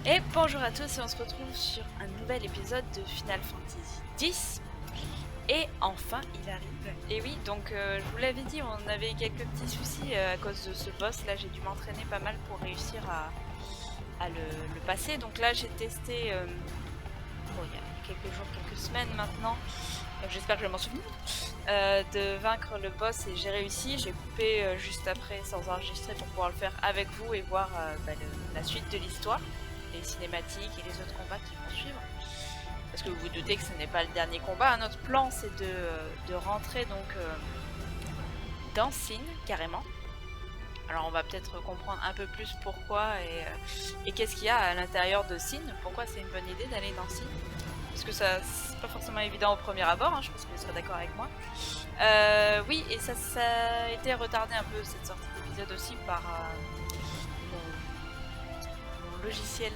Et bonjour à tous et on se retrouve sur un nouvel épisode de Final Fantasy X. Et enfin il arrive. Et oui, donc je vous l'avais dit, on avait quelques petits soucis à cause de ce boss. Là j'ai dû m'entraîner pas mal pour réussir à le passer. Donc là j'ai testé bon, il y a quelques jours, quelques semaines maintenant. J'espère que je vais m'en souvenir. De vaincre le boss et j'ai réussi. J'ai coupé juste après sans enregistrer pour pouvoir le faire avec vous et voir la suite de l'histoire, les cinématiques et les autres combats qui vont suivre. Parce que vous vous doutez que ce n'est pas le dernier combat. Notre plan c'est de rentrer donc dans Sin carrément. Alors on va peut-être comprendre un peu plus pourquoi et qu'est-ce qu'il y a à l'intérieur de Sin. Pourquoi c'est une bonne idée d'aller dans Sin. Parce que ça c'est pas forcément évident au premier abord, hein, je pense que vous serez d'accord avec moi. Oui, et ça a été retardé un peu cette sortie d'épisode aussi par mon logiciel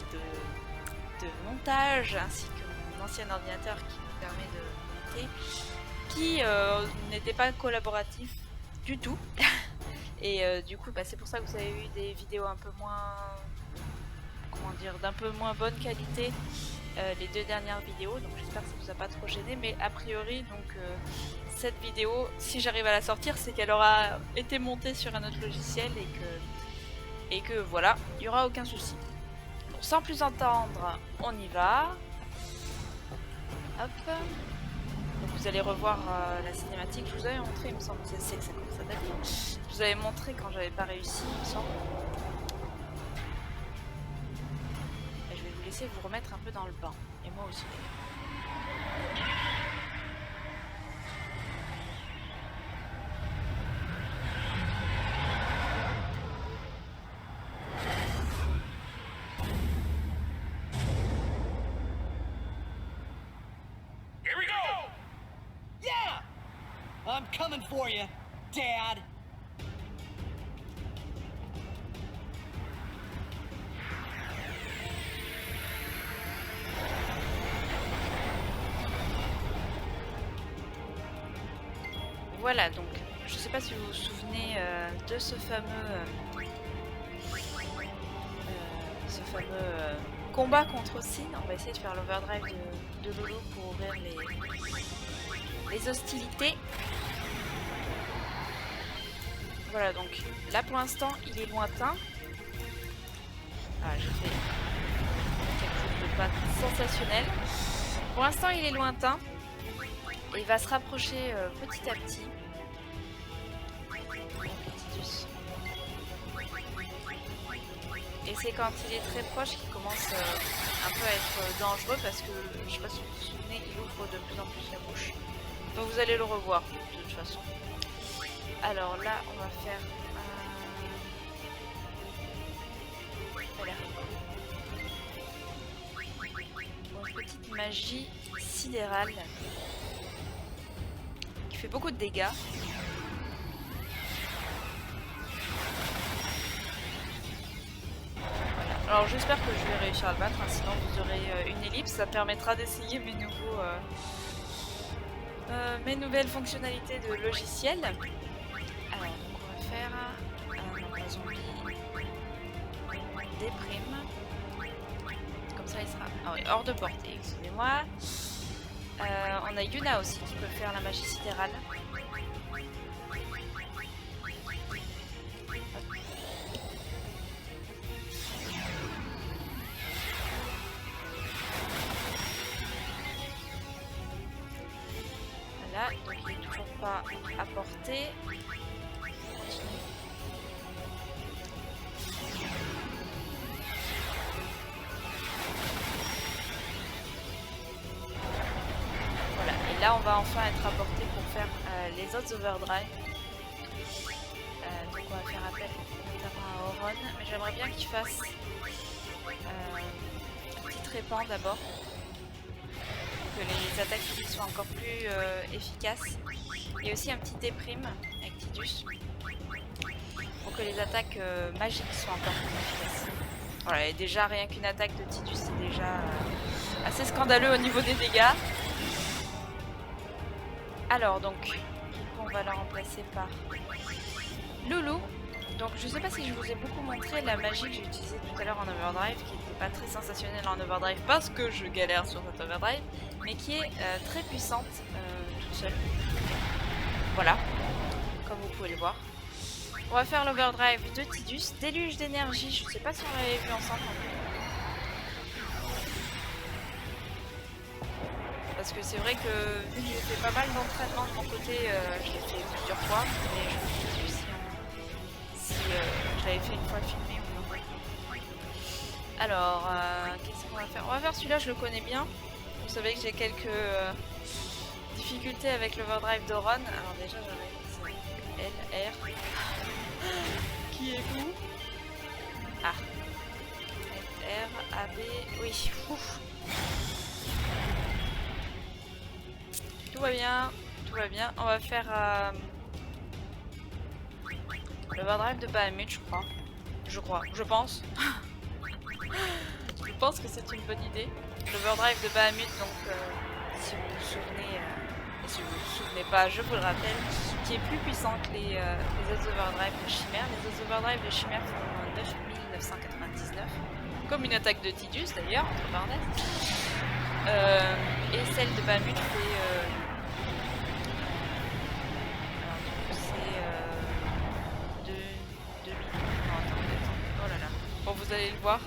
de montage ainsi que mon ancien ordinateur qui me permet de monter, qui n'était pas collaboratif du tout. Et du coup, c'est pour ça que vous avez eu des vidéos un peu moins, comment dire, d'un peu moins bonne qualité. Les deux dernières vidéos, donc j'espère que ça vous a pas trop gêné, mais a priori donc cette vidéo, si j'arrive à la sortir, c'est qu'elle aura été montée sur un autre logiciel et que voilà, il n'y aura aucun souci. Bon, sans plus entendre, on y va. Hop. Donc vous allez revoir la cinématique, je vous avais montré, il me semble, c'est que ça commence à dater. Je vous avais montré quand j'avais pas réussi, il me semble. Vous remettre un peu dans le bain, et moi aussi. Here we go! Yeah! I'm coming for you, Dad. Voilà, donc je sais pas si vous vous souvenez de ce fameux combat contre Sin. On va essayer de faire l'overdrive de Loulou pour ouvrir les hostilités. Voilà, donc là pour l'instant il est lointain. Ah, j'ai fait quelque chose de pas sensationnel. Pour l'instant il est lointain. Et il va se rapprocher petit à petit. Et c'est quand il est très proche qu'il commence un peu à être dangereux parce que, je sais pas si vous vous souvenez, il ouvre de plus en plus la bouche. Donc vous allez le revoir de toute façon. Alors là, on va faire voilà. Une petite magie sidérale qui fait beaucoup de dégâts. Alors j'espère que je vais réussir à le battre, hein, sinon vous aurez une ellipse, ça permettra d'essayer mes nouvelles fonctionnalités de logiciel. Alors donc on va faire un zombie déprime, comme ça il sera hors de portée, excusez-moi. On a Yuna aussi qui peut faire la magie sidérale. Voilà, donc il n'est toujours pas à portée. Voilà, et là on va enfin être à portée pour faire les autres overdrive. Donc on va faire appel notamment à Auron, mais j'aimerais bien qu'il fasse un petit trépan d'abord. Que les attaques soient encore plus efficaces. Et aussi un petit déprime avec Tidus pour que les attaques magiques soient encore plus efficaces. Voilà, et déjà rien qu'une attaque de Tidus c'est déjà assez scandaleux au niveau des dégâts. Alors donc, on va la remplacer par Loulou. Donc je sais pas si je vous ai beaucoup montré la magie que j'ai utilisée tout à l'heure en overdrive, qui n'était pas très sensationnelle en overdrive parce que je galère sur cette overdrive, mais qui est très puissante toute seule. Voilà, comme vous pouvez le voir. On va faire l'overdrive de Tidus, déluge d'énergie, je sais pas si on l'avait vu ensemble non plus. Parce que c'est vrai que vu que j'ai fait pas mal d'entraînement de mon côté, je l'ai fait plusieurs fois, mais je me suis dit si je l'avais fait une fois filmé ou non. Alors, qu'est-ce qu'on va faire? On va faire celui-là, je le connais bien. Vous savez que j'ai quelques difficultés avec l'overdrive d'Oron. Alors déjà, j'arrive, c'est L, R. Qui est où? Ah. R, A, B, oui. Ouf. Tout va bien, tout va bien. On va faire l'overdrive de Bahamut, je crois. Je pense. Je pense que c'est une bonne idée. L'overdrive de Bahamut, donc si vous vous souvenez, et si vous ne vous souvenez pas, je vous le rappelle, qui est plus puissant que les autres overdrive de Chimère. Les autres overdrive de Chimère font 9999, comme une attaque de Tidus d'ailleurs, entre parenthèses. Et celle de Bahamut fait... oh là là. Bon, vous allez le voir.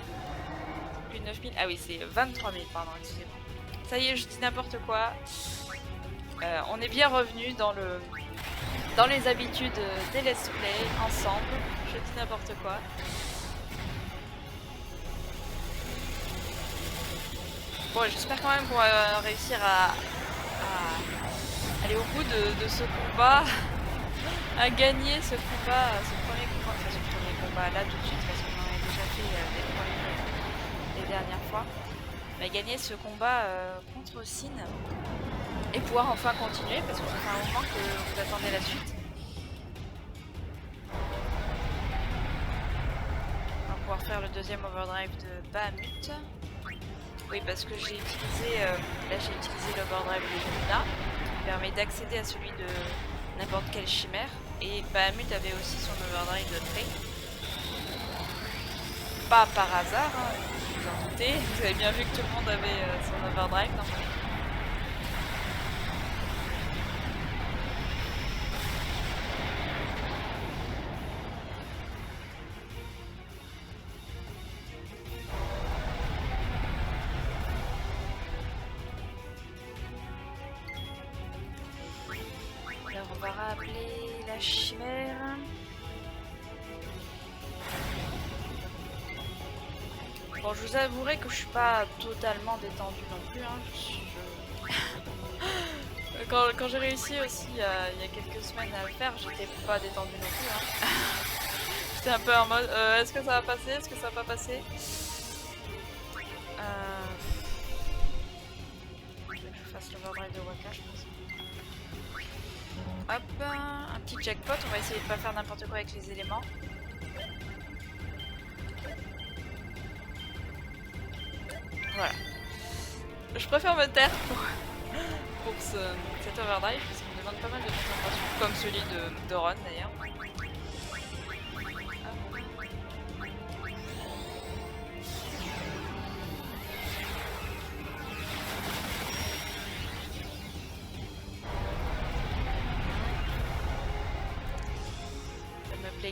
Plus de 9000. Ah oui, c'est 23 000, pardon, excusez-moi. Ça y est, je dis n'importe quoi. On est bien revenu dans les habitudes des let's play ensemble. Je dis n'importe quoi. Bon, j'espère quand même qu'on va réussir à aller au bout de ce combat, à gagner ce combat, ce premier combat là tout de suite, parce qu'on en a déjà fait les dernières fois. On va gagner ce combat contre Sin et pouvoir enfin continuer, parce que ça fait un moment que vous attendez la suite. On va pouvoir faire le deuxième overdrive de Bahamut. Oui, parce que j'ai utilisé, j'ai utilisé l'overdrive de Luna, qui permet d'accéder à celui de n'importe quelle chimère. Et Bahamut avait aussi son overdrive de Prey. Pas par hasard, hein, vous en doutez. Vous avez bien vu que tout le monde avait son overdrive normalement. On va rappeler la chimère. Bon, je vous avouerai que je suis pas totalement détendue non plus. Hein. Quand j'ai réussi aussi il y a quelques semaines à le faire, j'étais pas détendue non plus. Hein. J'étais un peu en mode est-ce que ça va passer? Est-ce que ça va pas passer? Je vais que je fasse l'overdrive de Waka, je pense. Hop, un petit jackpot, on va essayer de pas faire n'importe quoi avec les éléments. Voilà. Je préfère me taire pour cet overdrive parce qu'il me demande pas mal de concentration, comme celui de Ron d'ailleurs.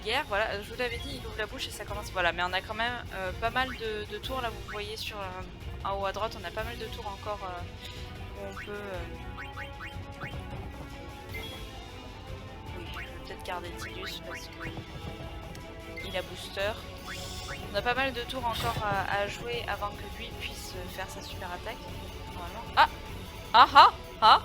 Guerre, voilà, je vous l'avais dit, il ouvre la bouche et ça commence, voilà, mais on a quand même pas mal de tours, là vous voyez sur en haut à droite, on a pas mal de tours encore où on peut oui, je vais peut-être garder Tidus parce que il a booster. On a pas mal de tours encore à jouer avant que lui puisse faire sa super attaque, normalement. Ah ah ah ah.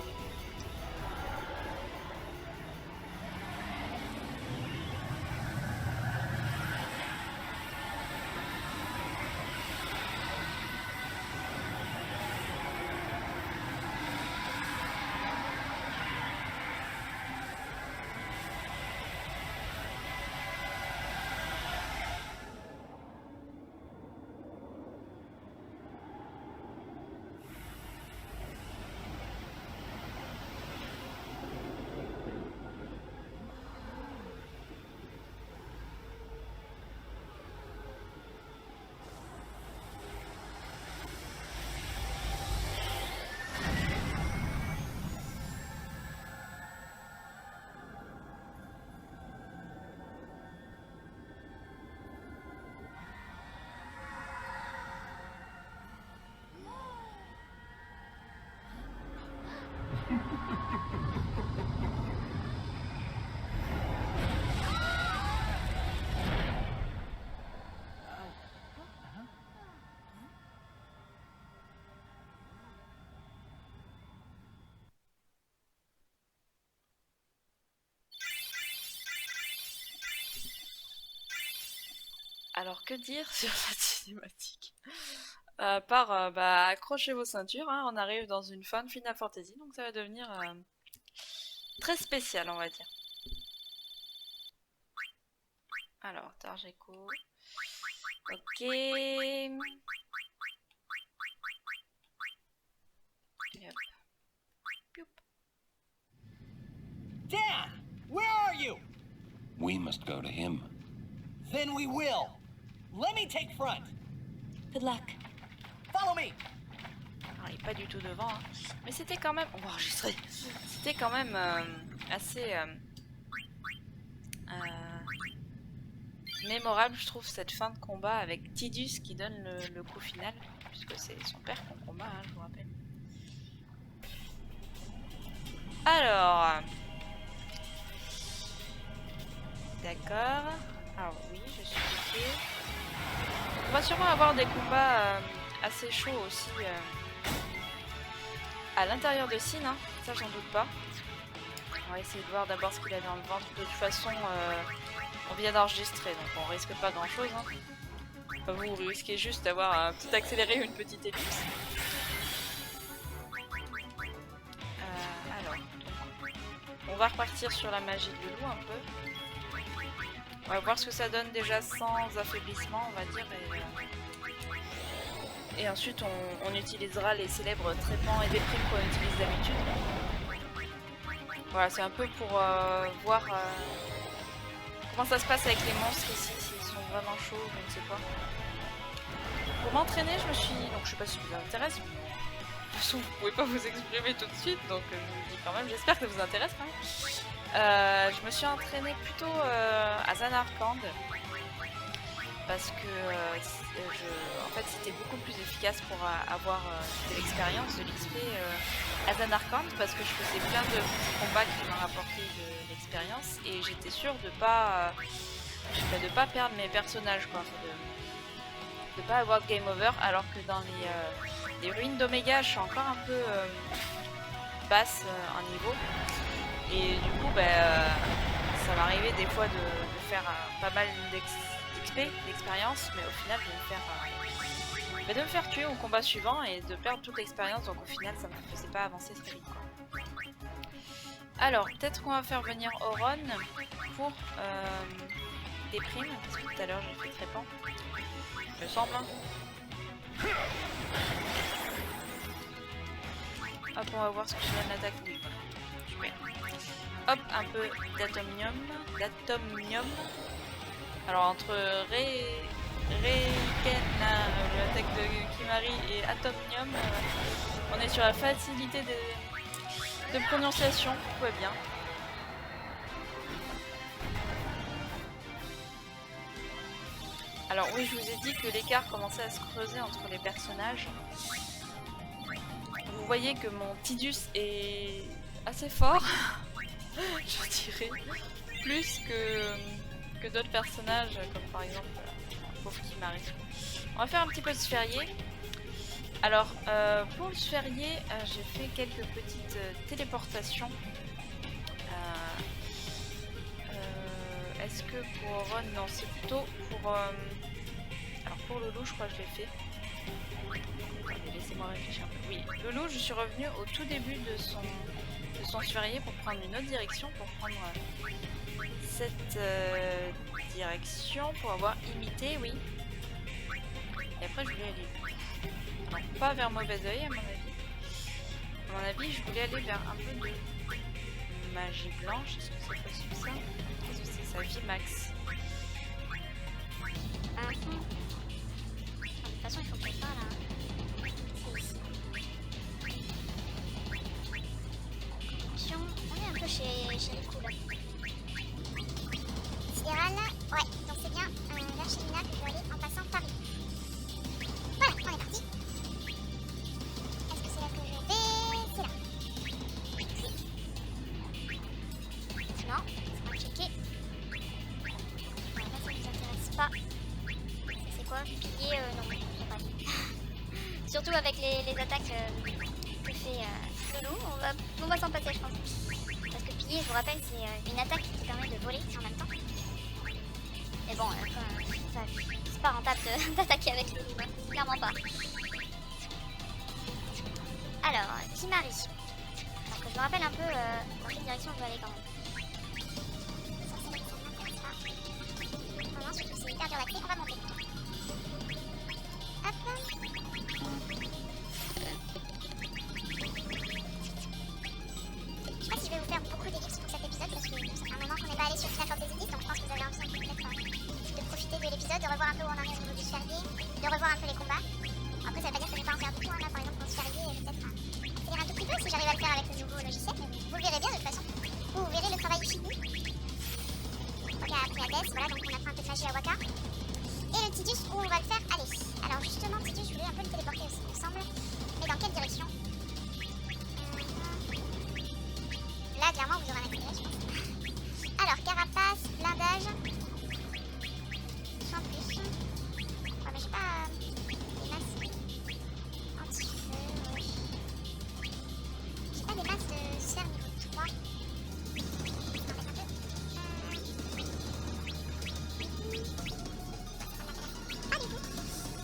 Alors que dire sur cette cinématique? Bah, accrochez vos ceintures, hein, on arrive dans une fin de Final Fantasy, donc ça va devenir très spécial, on va dire. Alors, Targeco. Ok. Et hop. Pioup. Dad, where are you? We must go to him. Then we will. Let me take front. Good luck. Follow me. Alors, il est pas du tout devant, hein. Mais c'était quand même... On va enregistrer. C'était quand même assez... mémorable, je trouve, cette fin de combat avec Tidus qui donne le coup final, puisque c'est son père qu'on combat, hein, je vous rappelle. Alors... D'accord. Alors oui, je suis bloquée. On va sûrement avoir des combats assez chauds aussi à l'intérieur de Sin, hein. Ça j'en doute pas. On va essayer de voir d'abord ce qu'il a dans le ventre. De toute façon, on vient d'enregistrer, donc on risque pas grand chose, hein. Enfin, vous risquez juste d'avoir un petit accéléré ou une petite ellipse. Alors, on va repartir sur la magie du loup un peu. On va voir ce que ça donne déjà sans affaiblissement, on va dire. Et ensuite, on utilisera les célèbres traitements et déprimes qu'on utilise d'habitude. Voilà, c'est un peu pour voir comment ça se passe avec les monstres ici, s'ils sont vraiment chauds, je ne sais pas. Pour m'entraîner, je me suis... Donc je sais pas si ça vous intéresse, mais... De toute façon, vous pouvez pas vous exprimer tout de suite, donc je vous le dis quand même, j'espère que ça vous intéresse quand même. Je me suis entraînée plutôt à Zanarkand parce que en fait c'était beaucoup plus efficace pour avoir de l'expérience, de l'XP à Zanarkand, parce que je faisais plein de petits combats qui m'ont rapporté de l'expérience et j'étais sûre de pas perdre mes personnages, quoi, de pas avoir de game over, alors que dans les ruines d'Oméga je suis encore un peu basse en niveau. Et du coup, ça m'arrivait des fois de faire pas mal d'XP, d'expérience, mais au final de me faire tuer au combat suivant et de perdre toute l'expérience, donc au final ça me faisait pas avancer très vite, quoi. Alors, peut-être qu'on va faire venir Auron pour des primes, parce que tout à l'heure j'ai fait Trépan, il me semble. Hop, on va voir ce que je donne l'attaque. Oui, voilà. Super. Hop, un peu d'atomium. Alors entre l'attaque de Kimahri et Atomium, on est sur la facilité de prononciation, tout va bien. Alors oui, je vous ai dit que l'écart commençait à se creuser entre les personnages. Vous voyez que mon Tidus est assez fort, je dirais, plus que d'autres personnages, comme par exemple pauvre Kimahri. On va faire un petit peu de sphérié. Alors, pour le sphérié, j'ai fait quelques petites téléportations. Est-ce que pour Auron, non, c'est plutôt pour... alors pour le loup, je crois que je l'ai fait. Laissez-moi réfléchir un peu. Oui, le loup, je suis revenue au tout début de son sphérié pour prendre une autre direction, pour prendre cette direction, pour avoir imité, oui. Et après, je voulais aller... Alors, pas vers mauvais oeil, à mon avis. À mon avis, je voulais aller vers un peu de magie blanche. Est-ce que c'est possible ça? Qu'est-ce que c'est ça? Vimax. De toute façon, il faut que je parle là. Attention, on est un peu chez les cools. Sidéral, ouais, donc c'est bien vers chez Lina que je dois aller en passant par ici. Voilà, on est parti. Est-ce que c'est là que je vais? C'est là. Non, laisse-moi checker. Ouais, là ça ne nous intéresse pas. C'est quoi? Pilier, non, je sais pas. Surtout avec les attaques que fait le loup, on va s'en passer, je pense. Parce que pilier, je vous rappelle, c'est une attaque qui permet de voler en même temps. Mais bon, c'est pas rentable d'attaquer avec les loups, hein. Clairement pas. Alors, Kimari. Donc je me rappelle un peu dans quelle direction je dois aller quand même. Non, surtout c'est hyper dur d'accès, on va monter. Hop. Je sais pas si je vais vous faire beaucoup d'ellipses pour cet épisode parce que ça fait un moment qu'on n'est pas allé sur Final Fantasy X, donc je pense que vous avez envie peut-être de profiter de l'épisode, de revoir un peu où on en est au niveau du ferrier, de revoir un peu les combats. Après ça veut pas dire que je vais pas en faire beaucoup, hein. Là par exemple pour le ferrier, je vais peut-être accélérer un tout petit peu si j'arrive à le faire avec le nouveau logiciel, mais vous le verrez bien de toute façon. Vous verrez le travail fini. Donc après Hades, voilà, donc on a fait un peu de magie à Waka. Et le Tidus où on va le faire aller. Alors justement Tidus, je voulais un peu le téléporter aussi, il me semble. Mais dans quelle direction? Là clairement vous aurez un accéléré je pense. Alors carapace, blindage. Sans plus. Ouais mais j'ai pas des masques anti-feu, ouais. J'ai pas des masques de sphère niveau 3. Ah du coup,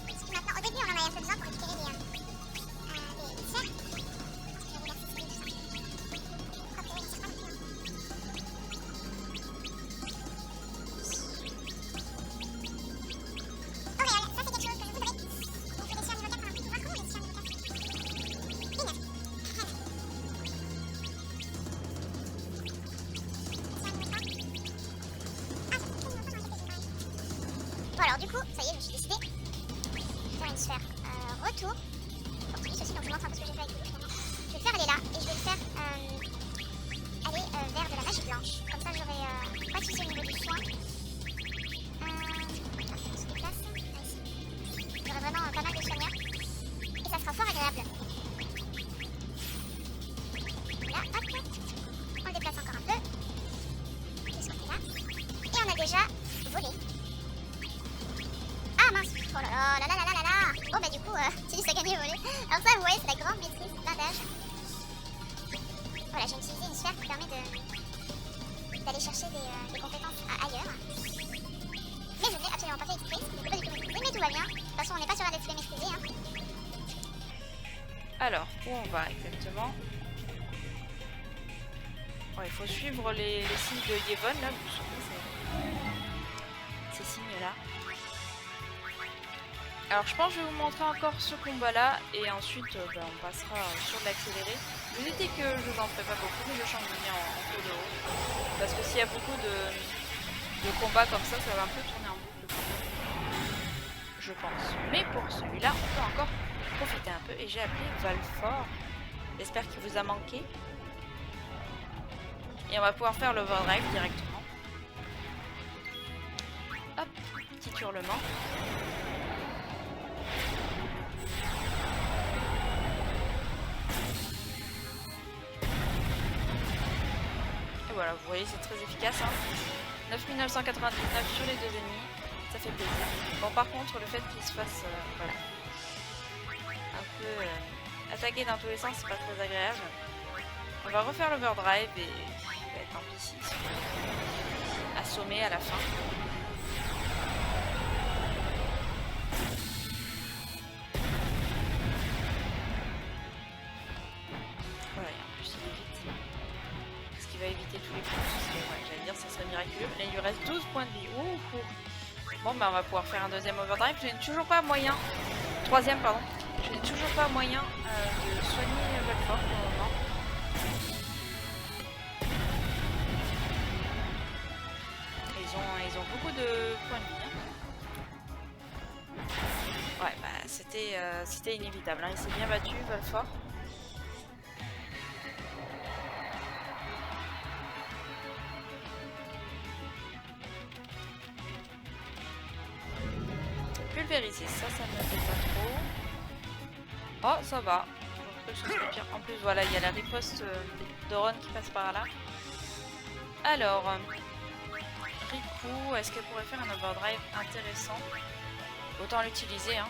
parce que maintenant, au début on en avait un peu besoin pour récupérer les sphères. Bon alors du coup, ça y est, je me suis décidée de faire une sphère retour. Pour celui aussi, donc je vous montre un peu ce que j'ai fait avec le loup. Je vais le faire aller là et je vais le faire aller vers de la magie blanche. Comme ça j'aurai pas de soucis au niveau du soin. J'aurai vraiment pas mal de soigneurs. Et ça sera fort agréable. Là, hop. On le déplace encore un peu. Je vais là. Et on a déjà volé. Ah mince! Oh là là là là là là là! Bon bah du coup, c'est juste à gagner au volet. Alors ça, vous voyez, c'est la grande maîtrise, blindage. Voilà, j'ai utilisé une sphère qui permet d'aller chercher des compétences ailleurs. Mais je ne l'ai absolument pas fait exprès, ce qui n'était pas du tout maîtrisé, mais tout va bien. De toute façon, on n'est pas sur un display maîtrisé. Hein. Alors, où on va exactement? Ouais, il faut suivre les signes de Yevon, là, vous vous souvenez, ces signes-là. Alors je pense que je vais vous montrer encore ce combat là et ensuite on passera sur l'accéléré. Vous notez que je n'en ferai pas beaucoup mais je change bien en cours de haut. Parce que s'il y a beaucoup de combats comme ça va un peu tourner en boucle. Je pense. Mais pour celui-là on peut encore profiter un peu et j'ai appelé Valfort. J'espère qu'il vous a manqué. Et on va pouvoir faire l'overdrive directement. Hop, petit hurlement. Voilà, vous voyez, c'est très efficace. Hein. 9999 sur les deux ennemis, ça fait plaisir. Bon, par contre, le fait qu'il se fasse voilà, un peu attaquer dans tous les sens, c'est pas très agréable. On va refaire l'overdrive et tant pis si assommé à la fin. Voilà, et en plus il évite. Va éviter tous les coups, ouais, j'allais dire ça serait miraculeux. Là il lui reste 12 points de vie. Ouh. Bon bah on va pouvoir faire un deuxième overdrive. Je n'ai toujours pas moyen, troisième pardon, je n'ai toujours pas moyen de soigner Valfort pour le moment. Ils ont beaucoup de points de vie. Hein. Ouais bah c'était inévitable, hein. Il s'est bien battu Valfort. Pulvériser, ça me fait pas trop. Oh, ça va. En plus, voilà, il y a la riposte de Ron qui passe par là. Alors, Riku, est-ce qu'elle pourrait faire un overdrive intéressant? Autant l'utiliser, hein.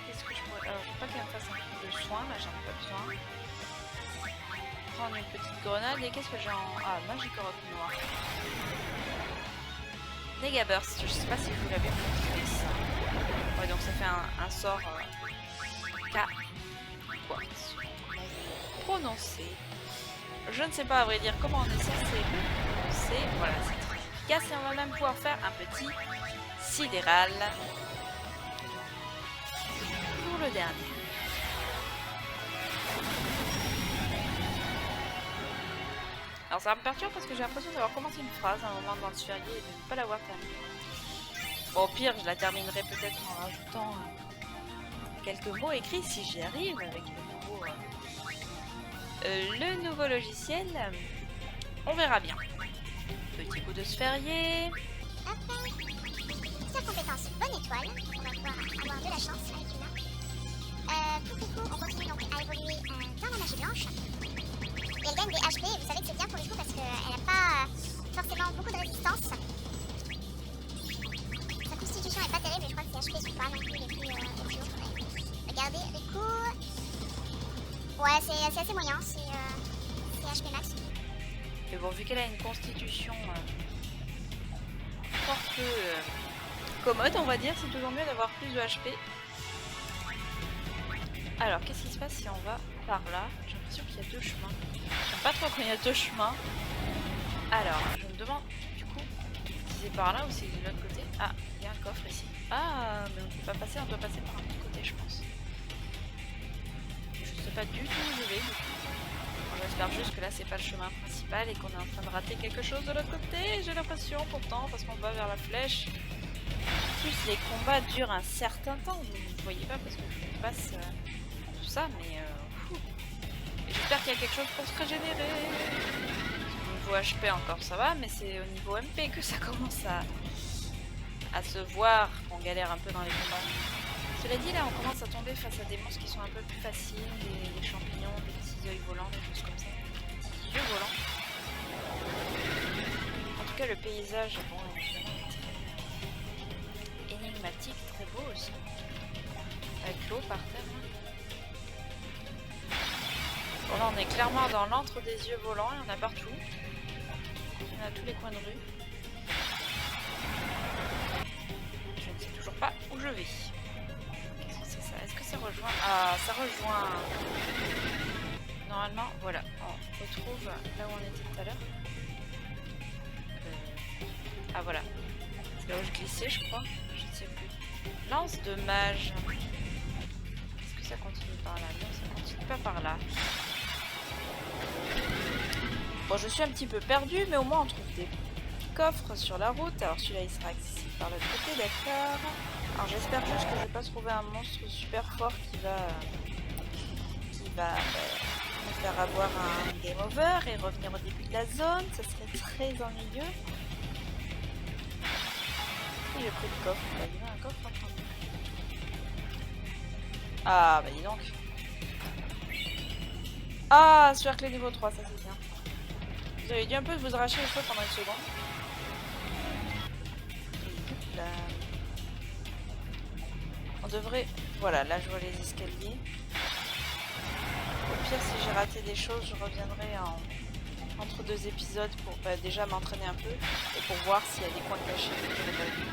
Qu'est-ce que je pourrais... Alors, je veux pas qu'elle me fasse un peu de soin, là, j'en ai pas besoin. prendre une petite grenade. Et qu'est-ce que j'ai en... Ah, magique rock noir. Dégâts burst, je sais pas si je vous l'avais montré ça. Ouais, donc ça fait un sort K. Quoi prononcé. Je ne sais pas à vrai dire comment on est censé le prononcer. Voilà, c'est très efficace et on va même pouvoir faire un petit sidéral pour le dernier. Alors ça me perturbe parce que j'ai l'impression d'avoir commencé une phrase à un moment dans le sphérié et de ne pas l'avoir terminée. Bon, au pire, je la terminerai peut-être en rajoutant quelques mots écrits si j'y arrive avec le nouveau logiciel. On verra bien. Petit coup de sphérié. Hop. Sa compétence bonne étoile. On va pouvoir avoir de la chance avec Luna. Pour Pico, on continue donc à évoluer dans la magie blanche. Et elle gagne des HP, et vous savez que c'est bien pour le coup parce qu'elle n'a pas forcément beaucoup de résistance. Sa constitution est pas terrible, mais je crois que ses HP sont pas non plus les plus hauts. Regardez, Rico. Ouais, c'est assez moyen, c'est HP max. Et bon, vu qu'elle a une constitution fort peu commode, on va dire, c'est toujours mieux d'avoir plus de HP. Alors, qu'est-ce qui se passe si on va par là? J'ai l'impression qu'il y a deux chemins. J'aime pas trop quand il y a deux chemins. Alors, je me demande, du coup, si c'est par là ou si c'est de l'autre côté. Ah, il y a un coffre ici. Ah, mais on ne peut pas passer, on doit passer par un autre côté, je pense. Je sais pas du tout où je vais, du coup. J'espère juste que là, c'est pas le chemin principal et qu'on est en train de rater quelque chose de l'autre côté. J'ai l'impression, pourtant, parce qu'on va vers la flèche. En plus, les combats durent un certain temps. Vous ne voyez pas parce que je passe tout ça, mais... J'espère qu'il y a quelque chose pour se régénérer. Au niveau HP encore ça va, mais c'est au niveau MP que ça commence à se voir qu'on galère un peu dans les combats. Cela dit, là on commence à tomber face à des monstres qui sont un peu plus faciles, des champignons, des petits œils volants, des choses comme ça. Des petits yeux volants. En tout cas le paysage est bon, énigmatique, très beau aussi. Avec l'eau par terre. Bon là on est clairement dans l'antre des yeux volants, il y en a partout. Il y en a à tous les coins de rue. Je ne sais toujours pas où je vais. Qu'est-ce que c'est ça? Est-ce que ça rejoint? Ah, ça rejoint. Normalement, voilà, on retrouve là où on était tout à l'heure. Ah voilà. C'est là où je glissais je crois. Je ne sais plus. Lance de mage. Est-ce que ça continue par là? Non, ça continue pas par là. Bon, je suis un petit peu perdue, mais au moins on trouve des coffres sur la route. Alors celui-là il sera accessible par l'autre côté, d'accord. Alors j'espère juste que je vais pas trouver un monstre super fort qui va me faire avoir un game over et revenir au début de la zone. Ça serait très ennuyeux. Et j'ai pris le coffre. Il y a un coffre en train de... Ah bah dis donc. Ah, cercle niveau 3, ça c'est bien. Vous avez dû un peu vous arracher les cheveux pendant une seconde. Là. On devrait... Voilà, là je vois les escaliers. Au pire, si j'ai raté des choses, je reviendrai entre deux épisodes pour déjà m'entraîner un peu et pour voir s'il y a des coins cachés que je n'ai pas vus.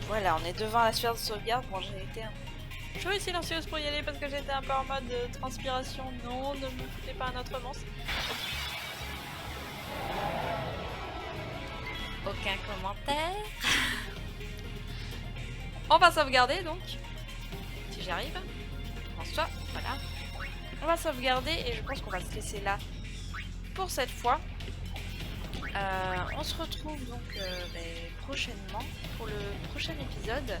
Voilà, on est devant la sphère de sauvegarde. Bon, j'ai été un peu silencieuse pour y aller parce que j'étais un peu en mode transpiration. Non, ne me foutez pas un autre monstre. Aucun commentaire. On va sauvegarder donc. Si j'arrive. François, voilà. On va sauvegarder et je pense qu'on va se laisser là pour cette fois. On se retrouve donc prochainement pour le prochain épisode.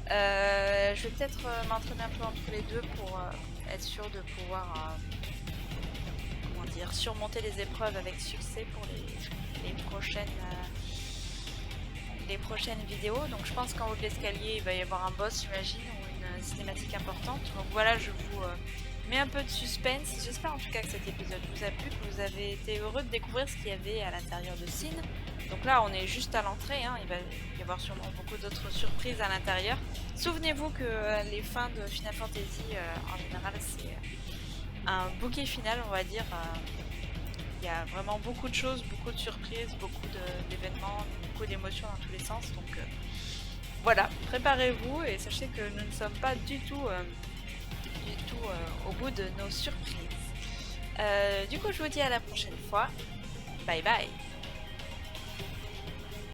Je vais peut-être m'entraîner un peu entre les deux pour être sûr de pouvoir surmonter les épreuves avec succès pour les prochaines vidéos. Donc je pense qu'en haut de l'escalier il va y avoir un boss, j'imagine, ou une cinématique importante. Donc voilà, je vous mets un peu de suspense. J'espère en tout cas que cet épisode vous a plu, que vous avez été heureux de découvrir ce qu'il y avait à l'intérieur de Sin. Donc là, on est juste à l'entrée, hein. Il va y avoir sûrement beaucoup d'autres surprises à l'intérieur. Souvenez-vous que les fins de Final Fantasy, en général, c'est un bouquet final, on va dire. Il y a vraiment beaucoup de choses, beaucoup de surprises, beaucoup d'événements, beaucoup d'émotions dans tous les sens. Donc voilà, préparez-vous et sachez que nous ne sommes pas du tout au bout de nos surprises. Du coup, je vous dis à la prochaine fois. Bye bye.